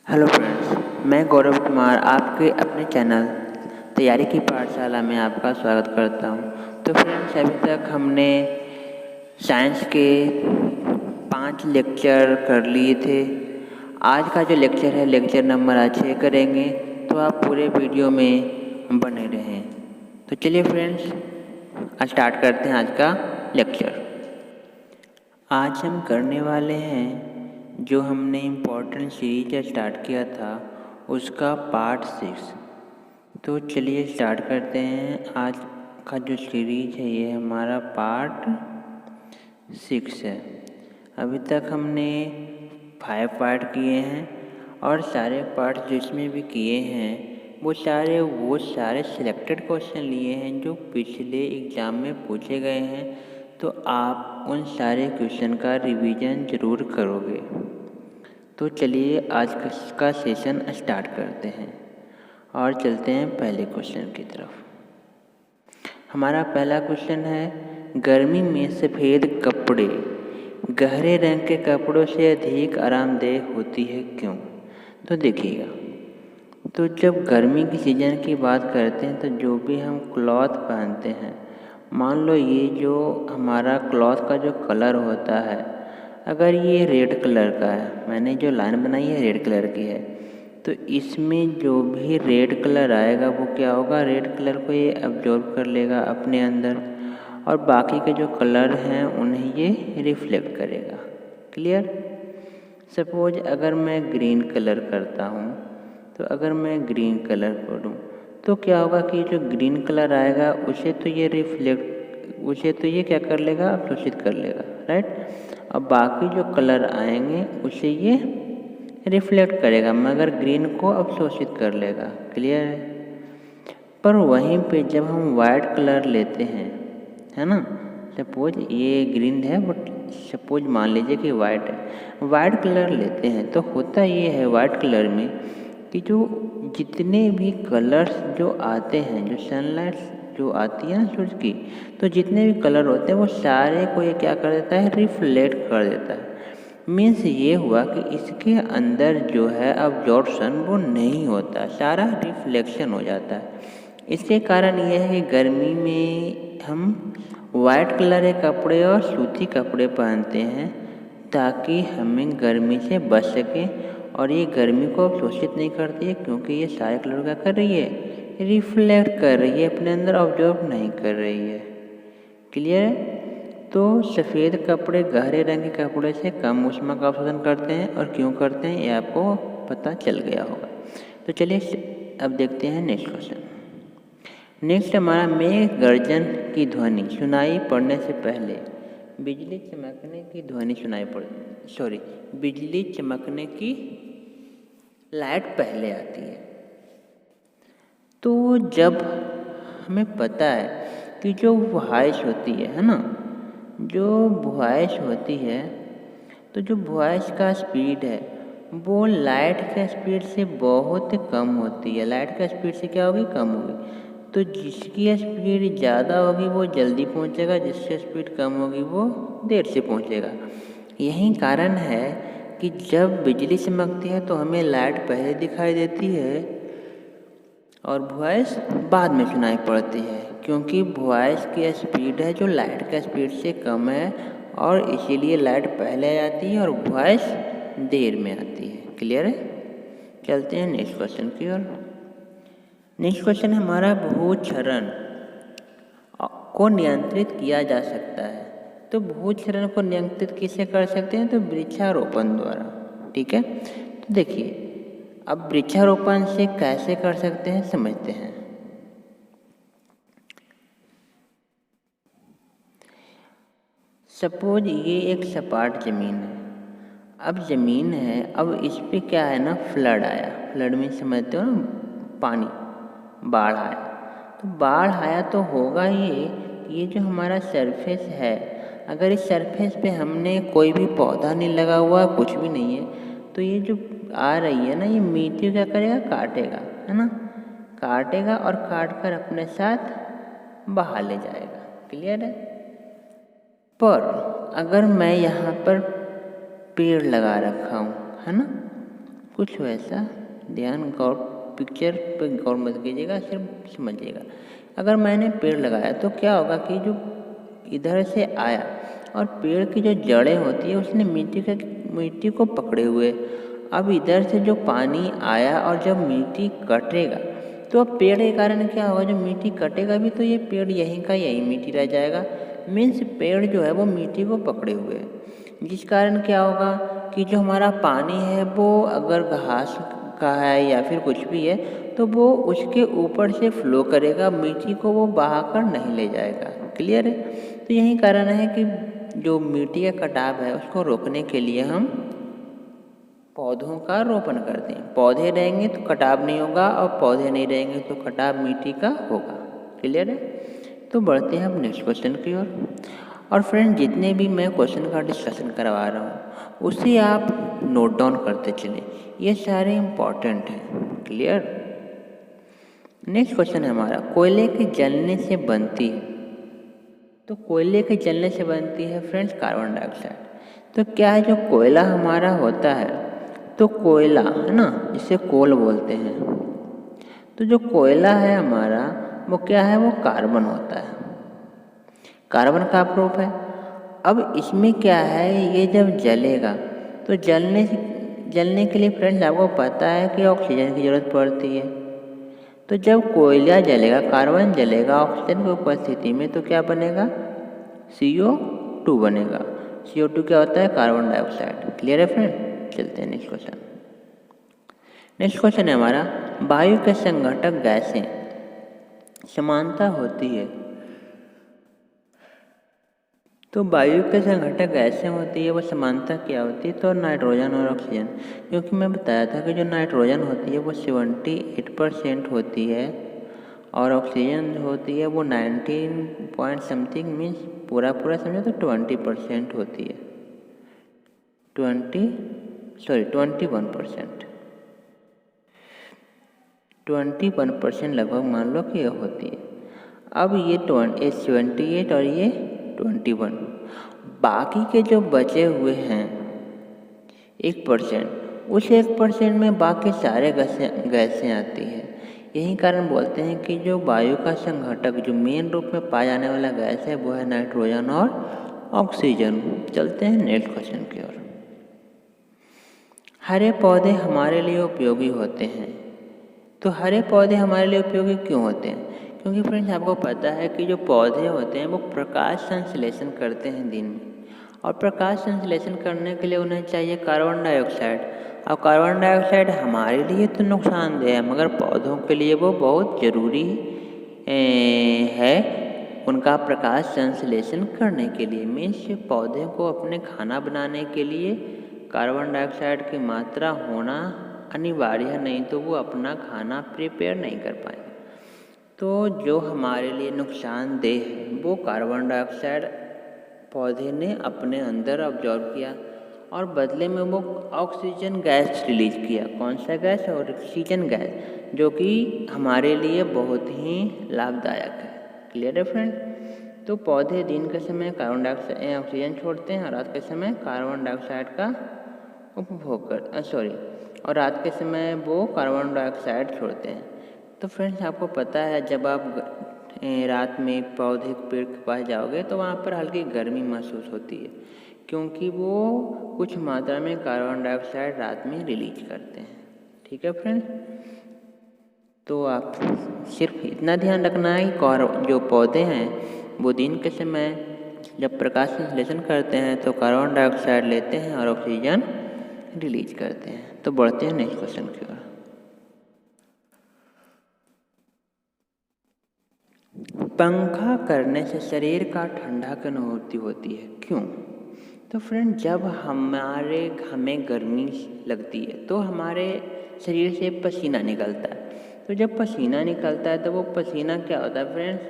Hello friends, मैं गौरव कुमार आपके अपने चैनल तैयारी की पाठशाला में आपका स्वागत करता हूं। तो फ्रेंड्स, अभी तक हमने साइंस के 5 लेक्चर कर लिए थे। आज का जो लेक्चर है लेक्चर नंबर आज 6 करेंगे, तो आप पूरे वीडियो में बने रहें। तो चलिए फ्रेंड्स, आज स्टार्ट करते हैं आज का लेक्चर। आज हम करने वाले हैं जो हमने इम्पोर्टेंट सीरीज स्टार्ट किया था उसका पार्ट 6। तो चलिए स्टार्ट करते हैं। आज का जो सीरीज है ये हमारा पार्ट 6 है। अभी तक हमने 5 पार्ट किए हैं और सारे पार्ट जिसमें भी किए हैं वो सारे सिलेक्टेड क्वेश्चन लिए हैं जो पिछले एग्ज़ाम में पूछे गए हैं। तो आप उन सारे क्वेश्चन का रिवीजन ज़रूर करोगे। तो चलिए आज का सेशन स्टार्ट करते हैं और चलते हैं पहले क्वेश्चन की तरफ। हमारा पहला क्वेश्चन है, गर्मी में सफ़ेद कपड़े गहरे रंग के कपड़ों से अधिक आरामदेह होती है, क्यों? तो देखिएगा, तो जब गर्मी की सीज़न की बात करते हैं तो जो भी हम क्लॉथ पहनते हैं, मान लो ये जो हमारा क्लॉथ का जो कलर होता है, अगर ये रेड कलर का है, मैंने जो लाइन बनाई है रेड कलर की है, तो इसमें जो भी रेड कलर आएगा वो क्या होगा, रेड कलर को ये अब्जॉर्ब कर लेगा अपने अंदर और बाकी के जो कलर हैं उन्हें ये रिफ्लेक्ट करेगा। क्लियर? सपोज अगर मैं ग्रीन कलर करता हूँ, तो अगर मैं ग्रीन कलर करूँ तो क्या होगा कि जो ग्रीन कलर आएगा उसे तो ये क्या कर लेगा, अवशोषित कर लेगा, राइट। अब बाकी जो कलर आएंगे उसे ये रिफ्लेक्ट करेगा मगर ग्रीन को अवशोषित कर लेगा। क्लियर है? पर वहीं पे जब हम वाइट कलर लेते हैं, है ना, सपोज ये ग्रीन है बट सपोज मान लीजिए कि वाइट है, वाइट कलर लेते हैं तो होता ये है वाइट कलर में कि जो जितने भी कलर्स जो आते हैं, जो सनलाइट जो आती है ना सूरज की, तो जितने भी कलर होते हैं वो सारे को ये क्या कर देता है, रिफ्लेक्ट कर देता है। मीन्स ये हुआ कि इसके अंदर जो है अब्जॉर्प्शन वो नहीं होता, सारा रिफ्लेक्शन हो जाता है। इसके कारण ये है कि गर्मी में हम वाइट कलर के कपड़े और सूती कपड़े पहनते हैं ताकि हमें गर्मी से बच सकें, और ये गर्मी को अवशोषित नहीं करती है क्योंकि ये सारे कलर क्या कर रही है, रिफ्लेक्ट कर रही है, अपने अंदर ऑब्जर्व नहीं कर रही है। क्लियर है? तो सफ़ेद कपड़े गहरे रंग के कपड़े से कम ऊष्मा का अवशोषण करते हैं, और क्यों करते हैं ये आपको पता चल गया होगा। तो चलिए अब देखते हैं नेक्स्ट क्वेश्चन। नेक्स्ट हमारा, मेघ गर्जन की ध्वनि सुनाई पड़ने से पहले बिजली चमकने की ध्वनि बिजली चमकने की लाइट पहले आती है। तो जब हमें पता है कि जो वॉइस होती है ना, जो वॉइस होती है, तो जो वॉइस का स्पीड है वो लाइट के स्पीड से बहुत कम होती है। लाइट का स्पीड से क्या होगी, कम होगी। तो जिसकी स्पीड ज़्यादा होगी वो जल्दी पहुंचेगा, जिसकी स्पीड कम होगी वो देर से पहुंचेगा। यही कारण है कि जब बिजली चमकती है तो हमें लाइट पहले दिखाई देती है और वॉइस बाद में सुनाई पड़ती है, क्योंकि वॉइस की स्पीड है जो लाइट का स्पीड से कम है, और इसीलिए लाइट पहले आती है और वॉइस देर में आती है। क्लियर है? चलते हैं नेक्स्ट क्वेश्चन की ओर। नेक्स्ट क्वेश्चन हमारा, भूक्षरण को नियंत्रित किया जा सकता है। तो भूक्षरण को नियंत्रित किससे कर सकते हैं, तो वृक्षारोपण द्वारा। ठीक है, तो देखिए अब वृक्षारोपण से कैसे कर सकते हैं समझते हैं। सपोज ये एक सपाट जमीन है, अब जमीन है, अब इस पे क्या है ना, फ्लड आया। फ्लड में समझते हो ना, पानी, बाढ़ आया। तो बाढ़ आया तो होगा ये जो हमारा सरफेस है, अगर इस सरफेस पे हमने कोई भी पौधा नहीं लगा हुआ, कुछ भी नहीं है, तो ये जो आ रही है ना, ये मिट्टी क्या करेगा, काटेगा, है ना, काटेगा और काट कर अपने साथ बहा ले जाएगा। क्लियर है? पर अगर मैं यहाँ पर पेड़ लगा रखा हूँ, है ना, कुछ वैसा ध्यान गौर पिक्चर पे गौर मत कीजिएगा, सिर्फ समझिएगा। अगर मैंने पेड़ लगाया तो क्या होगा कि जो इधर से आया और पेड़ की जो जड़ें होती है उसने मिट्टी को पकड़े हुए, अब इधर से जो पानी आया और जब मिट्टी कटेगा तो अब पेड़ के कारण क्या होगा, जो मिट्टी कटेगा भी तो ये पेड़ यहीं का यहीं मिट्टी रह जाएगा। मीन्स पेड़ जो है वो मिट्टी को पकड़े हुए है, जिस कारण क्या होगा कि जो हमारा पानी है वो अगर घास का है या फिर कुछ भी है तो वो उसके ऊपर से फ्लो करेगा, मिट्टी को वो बहाकर नहीं ले जाएगा। क्लियर है? तो यही कारण है कि जो मिट्टी का कटाव है उसको रोकने के लिए हम पौधों का रोपण करते हैं। पौधे रहेंगे तो कटाव नहीं होगा और पौधे नहीं रहेंगे तो कटाव मिट्टी का होगा। क्लियर है? तो बढ़ते हैं अब नेक्स्ट क्वेश्चन की ओर। और फ्रेंड, जितने भी मैं क्वेश्चन का डिस्कशन करवा रहा हूँ उसे आप नोट डाउन करते चलें, ये सारे इम्पॉर्टेंट हैं। क्लियर? नेक्स्ट क्वेश्चन है हमारा, कोयले के जलने से बनती है। तो कोयले के जलने से बनती है फ्रेंड्स कार्बन डाइऑक्साइड। तो क्या है, जो कोयला हमारा होता है, तो कोयला है ना, जिसे कोल बोलते हैं, तो जो कोयला है हमारा वो क्या है, वो कार्बन होता है, कार्बन का प्रूफ है। अब इसमें क्या है, ये जब जलेगा तो जलने के लिए फ्रेंड्स आपको पता है कि ऑक्सीजन की ज़रूरत पड़ती है। तो जब कोयला जलेगा, कार्बन जलेगा ऑक्सीजन की उपस्थिति में, तो क्या बनेगा, CO2 बनेगा। CO2 क्या होता है, कार्बन डाइऑक्साइड। क्लियर है फ्रेंड? चलते हैं नेक्स्ट क्वेश्चन। नेक्स्ट क्वेश्चन है हमारा, वायु के संघटक गैसें समानता होती है। तो वायु के संघटक गैसें होती है वो समानता क्या होती है, तो नाइट्रोजन और ऑक्सीजन। क्योंकि मैं बताया था कि जो नाइट्रोजन होती है वो 78% होती है और ऑक्सीजन जो होती है वो 19 पॉइंट समथिंग, मीन्स पूरा समझो तो 20% होती है। 21% लगभग मान लो कि ये होती है। अब ये 78 और ये 21, बाकी के जो बचे हुए हैं 1%, उस 1% में बाकी सारे गैसें आती है। यही कारण बोलते हैं कि जो वायु का संघटक जो मेन रूप में पाया जाने वाला गैस है वो है नाइट्रोजन और ऑक्सीजन। चलते हैं नेक्स्ट क्वेश्चन की ओर। हरे पौधे हमारे लिए उपयोगी होते हैं। तो हरे पौधे हमारे लिए उपयोगी क्यों होते हैं? क्योंकि फ्रेंड्स आपको पता है कि जो पौधे होते हैं वो प्रकाश संश्लेषण करते हैं दिन में, और प्रकाश संश्लेषण करने के लिए उन्हें चाहिए कार्बन डाइऑक्साइड। और कार्बन डाइऑक्साइड हमारे लिए तो नुकसानदेह है, मगर पौधों के लिए वो बहुत ज़रूरी है उनका प्रकाश संश्लेषण करने के लिए। मीन्स पौधे को अपने खाना बनाने के लिए कार्बन डाइऑक्साइड की मात्रा होना अनिवार्य है, नहीं तो वो अपना खाना प्रिपेयर नहीं कर पाएंगे। तो जो हमारे लिए नुकसानदेह है वो कार्बन डाइऑक्साइड पौधे ने अपने अंदर ऑब्जॉर्व किया और बदले में वो ऑक्सीजन गैस रिलीज किया। कौन सा गैस? ऑक्सीजन गैस, जो कि हमारे लिए बहुत ही लाभदायक है। क्लियर है फ्रेंड? तो पौधे दिन के समय कार्बन डाइऑक्साइड ऑक्सीजन छोड़ते हैं और रात के समय कार्बन डाइऑक्साइड का उपभोग कर और रात के समय वो कार्बन डाइऑक्साइड छोड़ते हैं। तो फ्रेंड्स आपको पता है जब आप रात में पौधे पेड़ के पास जाओगे तो वहाँ पर हल्की गर्मी महसूस होती है, क्योंकि वो कुछ मात्रा में कार्बन डाइऑक्साइड रात में रिलीज करते हैं। ठीक है फ्रेंड्स? तो आप सिर्फ इतना ध्यान रखना है कि जो पौधे हैं वो दिन के समय जब प्रकाश संश्लेषण करते हैं तो कार्बन डाइऑक्साइड लेते हैं और ऑक्सीजन रिलीज करते हैं। तो बढ़ते हैं नेक्स्ट क्वेश्चन की ओर। पंखा करने से शरीर का ठंडा की अनुभूति होती है, क्यों? तो फ्रेंड, जब हमें गर्मी लगती है तो हमारे शरीर से पसीना निकलता है। तो जब पसीना निकलता है तो वो पसीना क्या होता है फ्रेंड्स,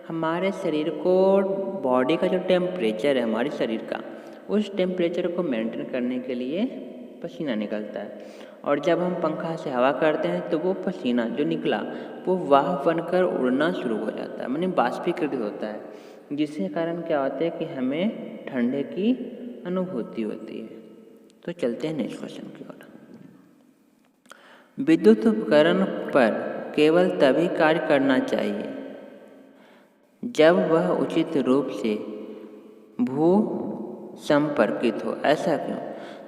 हमारे शरीर को, बॉडी का जो टेम्परेचर है हमारे शरीर का, उस टेम्परेचर को मेंटेन करने के लिए पसीना निकलता है। और जब हम पंखा से हवा करते हैं तो वो पसीना जो निकला वो वाफ बनकर उड़ना शुरू हो जाता है, माने बाष्पीकृत होता है, जिसके कारण क्या होता है कि हमें ठंडे की अनुभूति होती है। तो चलते हैं नेक्स्ट क्वेश्चन की ओर। विद्युत उपकरण पर केवल तभी कार्य करना चाहिए जब वह उचित रूप से भू संपर्कित हो। ऐसा क्यों?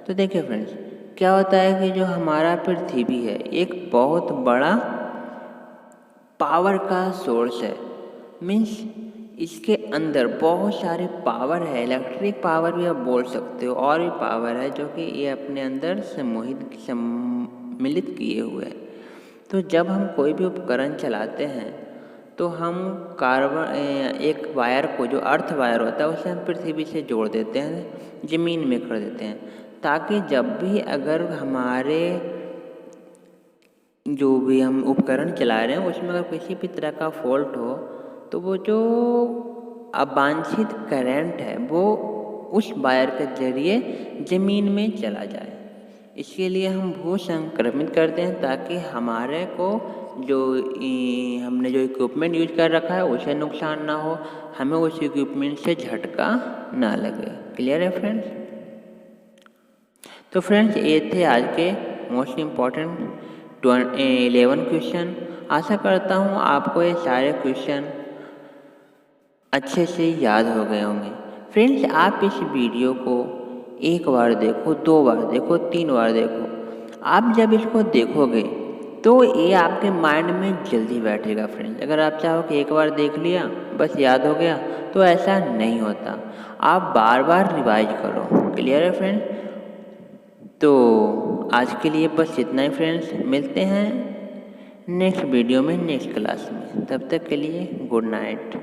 तो देखिए फ्रेंड्स, क्या होता है कि जो हमारा पृथ्वी है एक बहुत बड़ा पावर का सोर्स है। मीन्स इसके अंदर बहुत सारे पावर है, इलेक्ट्रिक पावर भी आप बोल सकते हो, और भी पावर है जो कि ये अपने अंदर सम्मिलित किए हुए हैं। तो जब हम कोई भी उपकरण चलाते हैं तो हम कार्बन एक वायर को, जो अर्थ वायर होता है, उसे हम पृथ्वी से जोड़ देते हैं, ज़मीन में कर देते हैं, ताकि जब भी अगर हमारे जो भी हम उपकरण चला रहे हैं उसमें अगर किसी भी तरह का फॉल्ट हो तो वो जो अवांछित करंट है वो उस वायर के जरिए ज़मीन में चला जाए। इसके लिए हम भू संक्रमित करते हैं ताकि हमारे को जो हमने जो इक्विपमेंट यूज कर रखा है उसे नुकसान ना हो, हमें उस इक्विपमेंट से झटका ना लगे। क्लियर है फ्रेंड्स? तो फ्रेंड्स, ये थे आज के मोस्ट इम्पॉर्टेंट 11 क्वेश्चन। आशा करता हूँ आपको ये सारे क्वेश्चन अच्छे से याद हो गए होंगे। फ्रेंड्स, आप इस वीडियो को एक बार देखो, 2 बार देखो, 3 बार देखो। आप जब इसको देखोगे तो ये आपके माइंड में जल्दी बैठेगा फ्रेंड्स। अगर आप चाहो कि एक बार देख लिया बस याद हो गया, तो ऐसा नहीं होता। आप बार बार रिवाइज करो। क्लियर है फ्रेंड्स? तो आज के लिए बस इतना ही फ्रेंड्स। मिलते हैं नेक्स्ट वीडियो में, नेक्स्ट क्लास में। तब तक के लिए गुड नाइट।